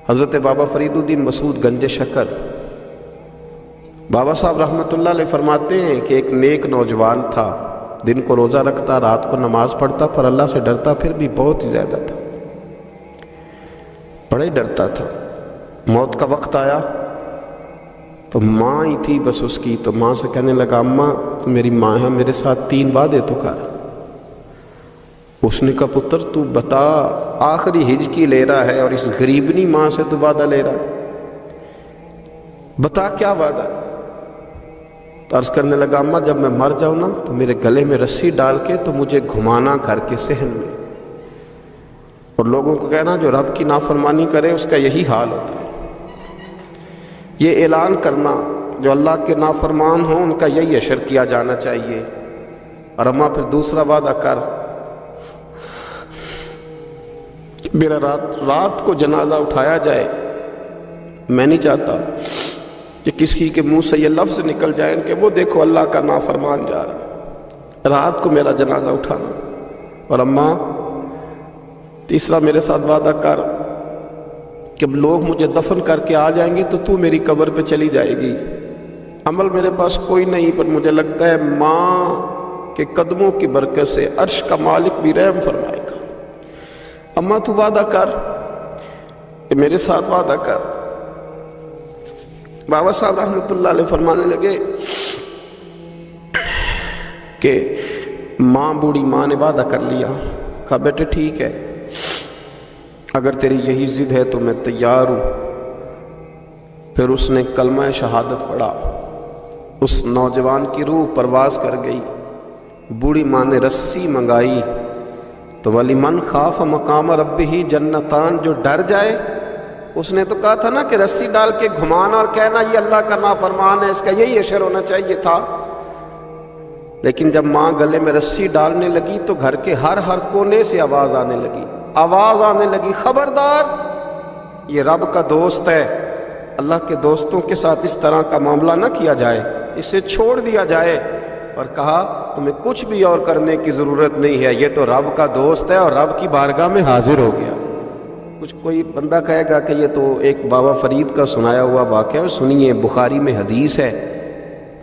حضرت بابا فرید الدین مسعود گنج شکر بابا صاحب رحمۃ اللہ علیہ فرماتے ہیں کہ ایک نیک نوجوان تھا، دن کو روزہ رکھتا، رات کو نماز پڑھتا، پر اللہ سے ڈرتا پھر بھی بہت ہی زیادہ تھا، بڑا ہی ڈرتا تھا۔ موت کا وقت آیا تو ماں ہی تھی بس اس کی، تو ماں سے کہنے لگا اماں تو میری ماں ہے، میرے ساتھ 3 وعدے تو کر۔ اس نے کہا پتر تو بتا، آخری ہجکی لے رہا ہے اور اس غریبنی ماں سے تو وعدہ لے رہا ہے، بتا کیا وعدہ ہے؟ تو عرض کرنے لگا اماں جب میں مر جاؤں نا تو میرے گلے میں رسی ڈال کے تو مجھے گھمانا گھر کے صحن میں، اور لوگوں کو کہنا جو رب کی نافرمانی کرے اس کا یہی حال ہوتا ہے۔ یہ اعلان کرنا جو اللہ کے نافرمان ہوں ان کا یہی اشر کیا جانا چاہیے۔ اور اماں پھر دوسرا وعدہ کر، میرا رات کو جنازہ اٹھایا جائے، میں نہیں چاہتا کہ کسی کے منہ سے یہ لفظ نکل جائیں کہ وہ دیکھو اللہ کا نافرمان جا رہا ہے، رات کو میرا جنازہ اٹھانا۔ اور اماں تیسرا میرے ساتھ وعدہ کر کہ لوگ مجھے دفن کر کے آ جائیں گے تو میری قبر پہ چلی جائے گی، عمل میرے پاس کوئی نہیں، پر مجھے لگتا ہے ماں کے قدموں کی برکت سے عرش کا مالک بھی رحم فرمائے گا۔ اماں تو وعدہ کر کہ میرے ساتھ وعدہ کر۔ بابا صاحب رحمۃ اللہ علیہ فرمانے لگے کہ ماں بوڑھی ماں نے وعدہ کر لیا، کہا بیٹے ٹھیک ہے، اگر تیری یہی ضد ہے تو میں تیار ہوں۔ پھر اس نے کلمہ شہادت پڑھا، اس نوجوان کی روح پرواز کر گئی، بوڑھی ماں نے رسی منگائی تو وَلِمَنْ خَافَ مَقَامَ رَبِّهِ جنتان، جو ڈر جائے، اس نے تو کہا تھا نا کہ رسی ڈال کے گھمانا اور کہنا یہ اللہ کا نافرمان ہے، اس کا یہی اشر ہونا چاہیے تھا۔ لیکن جب ماں گلے میں رسی ڈالنے لگی تو گھر کے ہر کونے سے آواز آنے لگی، خبردار یہ رب کا دوست ہے، اللہ کے دوستوں کے ساتھ اس طرح کا معاملہ نہ کیا جائے، اسے چھوڑ دیا جائے۔ اور کہا تمہیں کچھ بھی اور کرنے کی ضرورت نہیں ہے، یہ تو رب کا دوست ہے اور رب کی بارگاہ میں حاضر ہو گیا۔ کوئی بندہ کہے گا کہ یہ تو ایک بابا فرید کا سنایا ہوا واقعہ ہے، سنیے، بخاری میں حدیث ہے،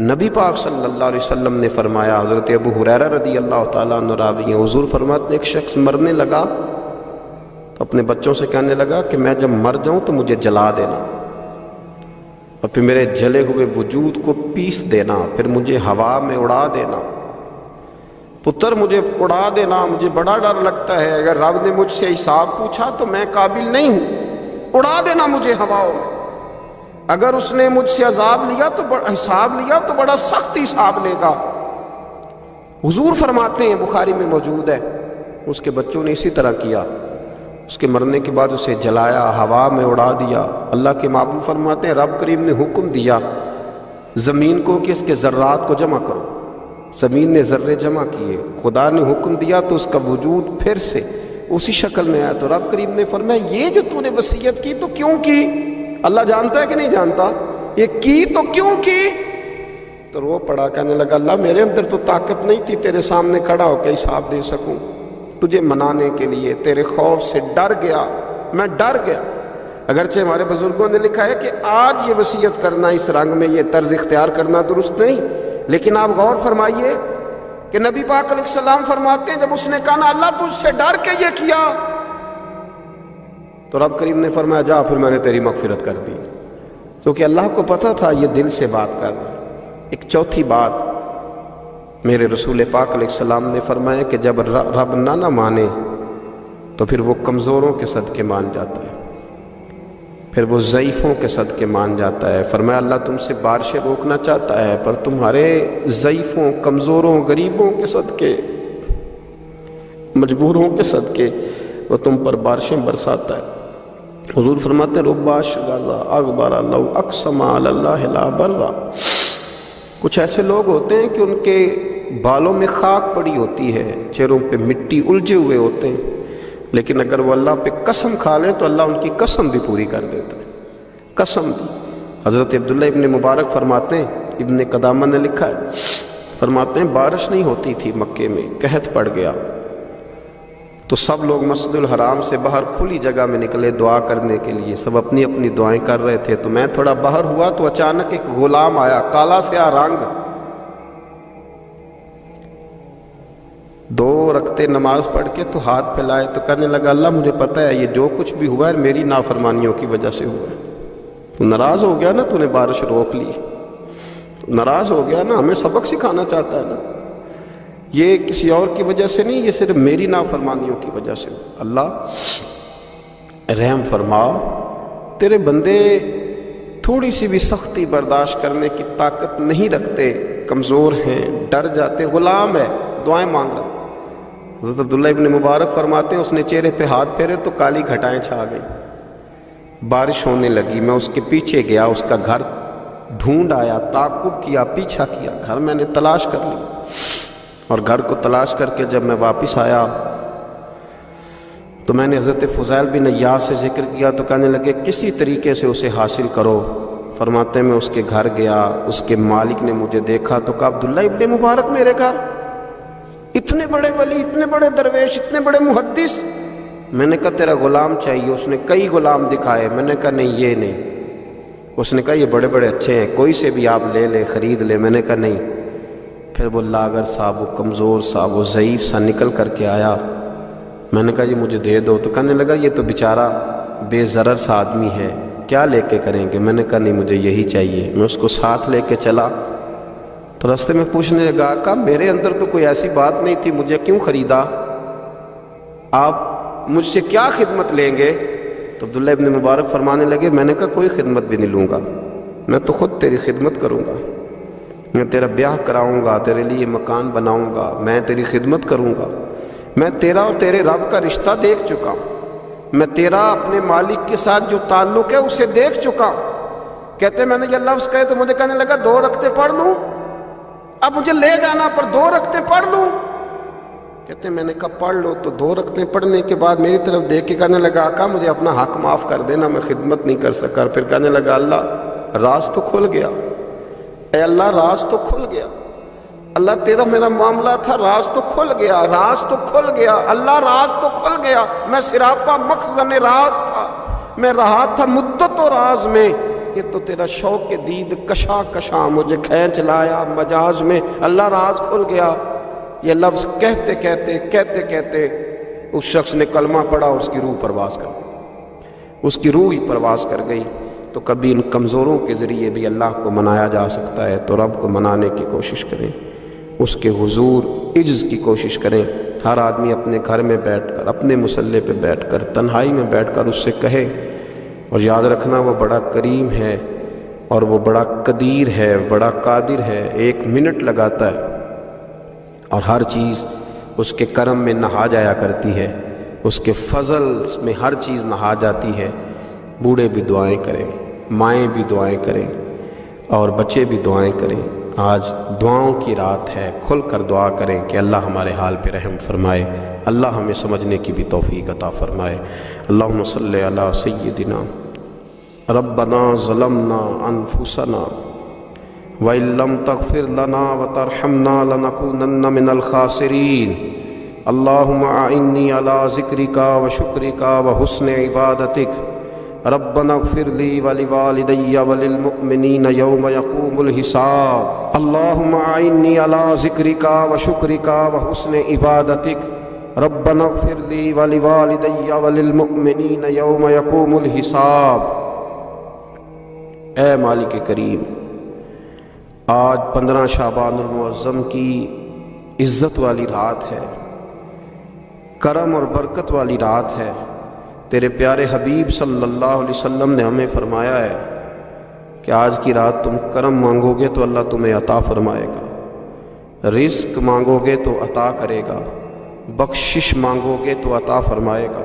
نبی پاک صلی اللہ علیہ وسلم نے فرمایا، حضرت ابو ہریرہ رضی اللہ تعالیٰ عنہ راوی ہیں، حضور فرماتے ہیں ایک شخص مرنے لگا تو اپنے بچوں سے کہنے لگا کہ میں جب مر جاؤں تو مجھے جلا دینا، اور پھر میرے جلے ہوئے وجود کو پیس دینا، پھر مجھے ہوا میں اڑا دینا۔ پتر مجھے اڑا دینا، مجھے بڑا ڈر لگتا ہے، اگر رب نے مجھ سے حساب پوچھا تو میں قابل نہیں ہوں، اڑا دینا مجھے ہواؤں میں۔ اگر اس نے مجھ سے عذاب لیا تو حساب لیا تو بڑا سخت حساب لے گا۔ حضور فرماتے ہیں، بخاری میں موجود ہے، اس کے بچوں نے اسی طرح کیا، اس کے مرنے کے بعد اسے جلایا، ہوا میں اڑا دیا۔ اللہ کے محبوب فرماتے ہیں رب کریم نے حکم دیا زمین کو کہ اس کے ذرات کو جمع کرو، زمین نے ذرے جمع کیے، خدا نے حکم دیا تو اس کا وجود پھر سے اسی شکل میں آیا۔ تو رب کریم نے فرمایا یہ جو تو نے وصیت کی تو کیوں کی؟ اللہ جانتا ہے کہ نہیں جانتا؟ یہ کی تو کیوں کی؟ تو رو پڑا، کہنے لگا اللہ میرے اندر تو طاقت نہیں تھی تیرے سامنے کھڑا ہو کے حساب دے سکوں، تجھے منانے کے لیے تیرے خوف سے ڈر گیا، میں ڈر گیا۔ اگرچہ ہمارے بزرگوں نے لکھا ہے کہ آج یہ وصیت کرنا، اس رنگ میں یہ طرز اختیار کرنا درست نہیں، لیکن آپ غور فرمائیے کہ نبی پاک علیہ السلام فرماتے ہیں جب اس نے کہا نا اللہ تجھ سے ڈر کے یہ کیا، تو رب کریم نے فرمایا جا پھر میں نے تیری مغفرت کر دی، کیونکہ اللہ کو پتہ تھا یہ دل سے بات کر رہا ہے۔ ایک چوتھی بات میرے رسول پاک علیہ السلام نے فرمایا کہ جب رب نہ مانے تو پھر وہ کمزوروں کے صدقے مان جاتا ہے، پھر وہ ضعیفوں کے صدقے مان جاتا ہے۔ فرمایا اللہ تم سے بارشیں روکنا چاہتا ہے، پر تمہارے ضعیفوں، کمزوروں، غریبوں کے صدقے، مجبوروں کے صدقے وہ تم پر بارشیں برساتا ہے۔ حضور فرماتے ہیں رب اشغل اغبر لو اقسم علی اللہ لا برا، کچھ ایسے لوگ ہوتے ہیں کہ ان کے بالوں میں خاک پڑی ہوتی ہے، چہروں پہ مٹی الجھے ہوئے ہوتے ہیں، لیکن اگر وہ اللہ پہ قسم کھا لیں تو اللہ ان کی قسم بھی پوری کر دیتا ہے، قسم بھی۔ حضرت عبداللہ ابن مبارک فرماتے ہیں، ابن قدامہ نے لکھا ہے، فرماتے ہیں بارش نہیں ہوتی تھی مکے میں، قحط پڑ گیا، تو سب لوگ مسجد الحرام سے باہر کھلی جگہ میں نکلے دعا کرنے کے لیے، سب اپنی اپنی دعائیں کر رہے تھے۔ تو میں تھوڑا باہر ہوا تو اچانک ایک غلام آیا، کالا سیاہ رنگ، 2 رکعتیں نماز پڑھ کے تو ہاتھ پھیلائے تو کہنے لگا اللہ مجھے پتہ ہے یہ جو کچھ بھی ہوا ہے میری نافرمانیوں کی وجہ سے ہوا ہے۔ تو ناراض ہو گیا نا، تو نے بارش روک لی، ناراض ہو گیا نا، ہمیں سبق سکھانا چاہتا ہے نا، یہ کسی اور کی وجہ سے نہیں، یہ صرف میری نافرمانیوں کی وجہ سے۔ اللہ رحم فرما، تیرے بندے تھوڑی سی بھی سختی برداشت کرنے کی طاقت نہیں رکھتے، کمزور ہیں، ڈر جاتے، غلام ہے، دعائیں مانگ رہا۔ حضرت عبداللہ ابن مبارک فرماتے ہیں اس نے چہرے پہ ہاتھ پھیرے تو کالی گھٹائیں چھا گئیں، بارش ہونے لگی، میں اس کے پیچھے گیا، اس کا گھر ڈھونڈ آیا، تعقب کیا، پیچھا کیا، گھر میں نے تلاش کر لی، اور گھر کو تلاش کر کے جب میں واپس آیا تو میں نے حضرت فضیل بن عیاض سے ذکر کیا تو کہنے لگے کسی طریقے سے اسے حاصل کرو۔ فرماتے ہیں میں اس کے گھر گیا، اس کے مالک نے مجھے دیکھا تو کہا عبداللہ ابن مبارک میرے گھر، اتنے بڑے ولی، اتنے بڑے درویش، اتنے بڑے محدث۔ میں نے کہا تیرا غلام چاہیے، اس نے کئی غلام دکھائے، میں نے کہا نہیں یہ نہیں، اس نے کہا یہ بڑے بڑے اچھے ہیں، کوئی سے بھی آپ لے لے، خرید لے، میں نے کہا نہیں۔ پھر وہ لاغر صاحب، وہ کمزور صاحب، وہ ضعیف سا نکل کر کے آیا، میں نے کہا یہ مجھے دے دو، تو کہنے لگا یہ تو بیچارہ بے ضرر سا آدمی ہے، کیا لے کے کریں گے؟ میں نے کہا نہیں مجھے یہی چاہیے۔ میں اس کو ساتھ لے کے چلا تو راستے میں پوچھنے لگا کہ میرے اندر تو کوئی ایسی بات نہیں تھی، مجھے کیوں خریدا؟ آپ مجھ سے کیا خدمت لیں گے؟ تو عبداللہ ابن مبارک فرمانے لگے میں نے کہا کوئی خدمت بھی نہیں لوں گا، میں تو خود تیری خدمت کروں گا، میں تیرا بیاہ کراؤں گا، تیرے لیے مکان بناؤں گا، میں تیری خدمت کروں گا، میں تیرا اور تیرے رب کا رشتہ دیکھ چکا ہوں، میں تیرا اپنے مالک کے ساتھ جو تعلق ہے اسے دیکھ چکا ہوں۔ کہتے میں نے یہ لفظ کہے تو مجھے کہنے لگا 2 رکعتیں پڑھ لوں، اب مجھے لے جانا پر 2 رکعتیں پڑھ لوں؟ کہتے میں نے کہا پڑھ لو۔ تو 2 رکعتیں پڑھنے کے بعد میری طرف دیکھ کے کہنے لگا آقا مجھے اپنا حق معاف کر دینا، میں خدمت نہیں کر سکا۔ پھر کہنے لگا اللہ راز تو کھل گیا، اے اللہ راز تو کھل گیا، اللہ تیرا میرا معاملہ تھا، راز تو کھل گیا، راز تو کھل گیا، اللہ راز تو کھل گیا، میں سراپا مخزن راز تھا، میں رہا تھا مدت و راز میں، یہ تو تیرا شوق دید کشاں کشاں مجھے کھینچ لایا مجاز میں، اللہ راز کھل گیا۔ یہ لفظ کہتے کہتے اس شخص نے کلمہ پڑھا اور اس کی روح پرواز کر گئی، اس کی روح ہی پرواز کر گئی۔ تو کبھی ان کمزوروں کے ذریعے بھی اللہ کو منایا جا سکتا ہے، تو رب کو منانے کی کوشش کریں، اس کے حضور عجز کی کوشش کریں۔ ہر آدمی اپنے گھر میں بیٹھ کر، اپنے مصلے پہ بیٹھ کر، تنہائی میں بیٹھ کر اس سے کہے، اور یاد رکھنا وہ بڑا کریم ہے اور وہ بڑا قدیر ہے، بڑا قادر ہے، 1 منٹ لگاتا ہے اور ہر چیز اس کے کرم میں نہا جایا کرتی ہے، اس کے فضل میں ہر چیز نہا جاتی ہے۔ بوڑھے بھی دعائیں کریں، مائیں بھی دعائیں کریں، اور بچے بھی دعائیں کریں۔ آج دعاؤں کی رات ہے، کھل کر دعا کریں کہ اللہ ہمارے حال پہ رحم فرمائے، اللہ ہمیں سمجھنے کی بھی توفیق عطا فرمائے۔ اللہم صلی علی سیدنا ربنا ظلمنا انفسنا وَإِن لَّمْ تَغْفِرْ لَنَا وَتَرْحَمْنَا لَنَكُونَنَّ مِنَ الْخَاسِرِينَ اللہم اعنی علی ذکرک وشکرک وحسن عبادتک ربنا اغفر لی ولوالدی وللمؤمنین یوم یقوم الحساب اللہم اعنی علی ذکرک وشکرک وحسن عبادتک ربنا اغفر لی ولوالدی وللمؤمنین یوم یقوم الحساب۔ اے مالک کریم، آج 15 شعبان المعظم کی عزت والی رات ہے، کرم اور برکت والی رات ہے۔ تیرے پیارے حبیب صلی اللہ علیہ وسلم نے ہمیں فرمایا ہے کہ آج کی رات تم کرم مانگو گے تو اللہ تمہیں عطا فرمائے گا، رزق مانگو گے تو عطا کرے گا، بخشش مانگو گے تو عطا فرمائے گا،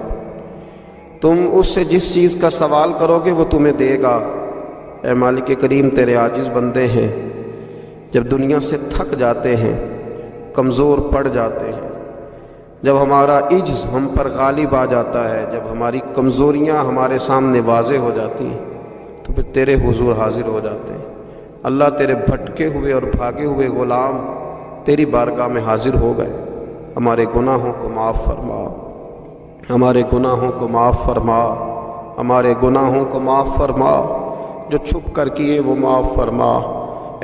تم اس سے جس چیز کا سوال کرو گے وہ تمہیں دے گا۔ اے مالک کریم، تیرے عاجز بندے ہیں، جب دنیا سے تھک جاتے ہیں، کمزور پڑ جاتے ہیں، جب ہمارا عجز ہم پر غالب آ جاتا ہے، جب ہماری کمزوریاں ہمارے سامنے واضح ہو جاتی ہیں، تو پھر تیرے حضور حاضر ہو جاتے ہیں۔ اللہ تیرے بھٹکے ہوئے اور بھاگے ہوئے غلام تیری بارگاہ میں حاضر ہو گئے، ہمارے گناہوں کو معاف فرما، ہمارے گناہوں کو معاف فرما، ہمارے گناہوں کو معاف فرما، جو چھپ کر کیے وہ معاف فرما،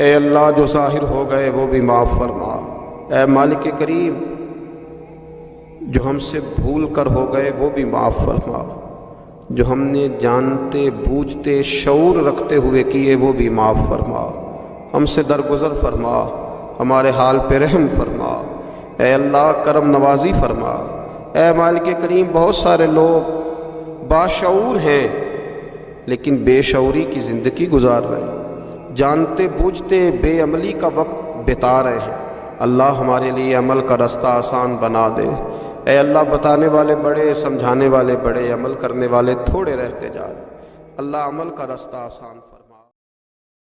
اے اللہ جو ظاہر ہو گئے وہ بھی معاف فرما، اے مالک کریم جو ہم سے بھول کر ہو گئے وہ بھی معاف فرما، جو ہم نے جانتے بوجھتے شعور رکھتے ہوئے کیے وہ بھی معاف فرما، ہم سے درگزر فرما، ہمارے حال پہ رحم فرما، اے اللہ کرم نوازی فرما، اے مالک کریم بہت سارے لوگ باشعور ہیں لیکن بے شعوری کی زندگی گزار رہے ہیں، جانتے بوجھتے بے عملی کا وقت بتا رہے ہیں، اللہ ہمارے لیے عمل کا رستہ آسان بنا دے، اے اللہ بتانے والے بڑے، سمجھانے والے بڑے، عمل کرنے والے تھوڑے رہتے جا رہے، اللہ عمل کا رستہ آسان